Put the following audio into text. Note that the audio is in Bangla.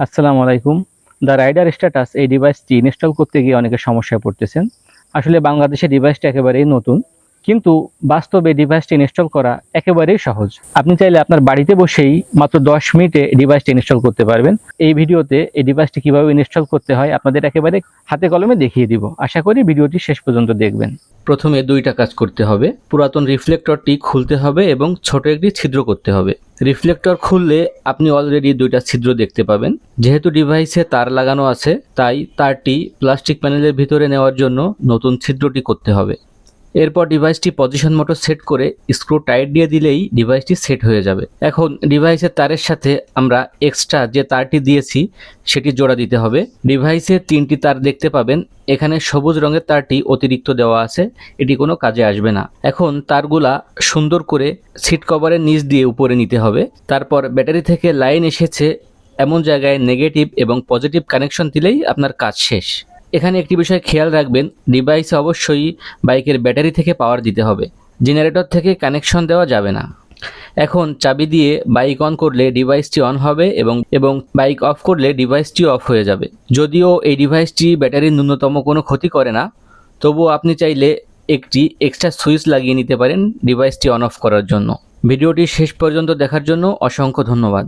আসসালামু আলাইকুম। দ্য রাইডার স্ট্যাটাস এই ডিভাইসটি ইনস্টল করতে গিয়ে অনেকে সমস্যায় পড়তেছেন। আসলে বাংলাদেশে ডিভাইসটি একেবারেই নতুন, কিন্তু বাস্তবে ডিভাইসটি ইনস্টল করা একেবারেই সহজ। আপনি চাইলে আপনার বাড়িতে বসেই মাত্র 10 মিনিটে ডিভাইসটি ইনস্টল করতে পারবেন। এই ভিডিওতে এই ডিভাইসটি কিভাবে ইনস্টল করতে হয় আপনাদের একেবারে হাতে কলমে দেখিয়ে দিব। আশা করি ভিডিওটি শেষ পর্যন্ত দেখবেন। প্রথমে দুইটা কাজ করতে হবে। পুরাতন রিফ্লেক্টরটি খুলতে হবে এবং ছোট একটি ছিদ্র করতে হবে। রিফ্লেক্টর খুললে আপনি অলরেডি দুইটা ছিদ্র দেখতে পাবেন। যেহেতু ডিভাইসে তার লাগানো আছে, তাই তারটি প্লাস্টিক প্যানেলের ভিতরে নেওয়ার জন্য নতুন ছিদ্রটি করতে হবে। এরপর ডিভাইসটি পজিশন মতো সেট করে স্ক্রু টাইট দিয়ে দিলেই ডিভাইসটি সেট হয়ে যাবে। এখন ডিভাইসের তারের সাথে আমরা এক্সট্রা যে তারটি দিয়েছি সেটি জোড়া দিতে হবে। ডিভাইসে 3টি তার দেখতে পাবেন। এখানে সবুজ রঙের তারটি অতিরিক্ত দেওয়া আছে, এটি কোনো কাজে আসবে না। এখন তারগুলা সুন্দর করে সিট কভারের নিচ দিয়ে উপরে নিতে হবে। তারপর ব্যাটারি থেকে লাইন এসেছে এমন জায়গায় নেগেটিভ এবং পজিটিভ কানেকশন দিলেই আপনার কাজ শেষ। এখানে একটি বিষয় খেয়াল রাখবেন, ডিভাইসে অবশ্যই বাইকের ব্যাটারি থেকে পাওয়ার দিতে হবে, জেনারেটর থেকে কানেকশন দেওয়া যাবে না। এখন চাবি দিয়ে বাইক অন করলে ডিভাইসটি অন হবে এবং বাইক অফ করলে ডিভাইসটি অফ হয়ে যাবে। যদিও এই ডিভাইসটি ব্যাটারির ন্যূনতম কোনো ক্ষতি করে না, তবুও আপনি চাইলে একটি এক্সট্রা সুইচ লাগিয়ে নিতে পারেন ডিভাইসটি অন অফ করার জন্য। ভিডিওটি শেষ পর্যন্ত দেখার জন্য অসংখ্য ধন্যবাদ।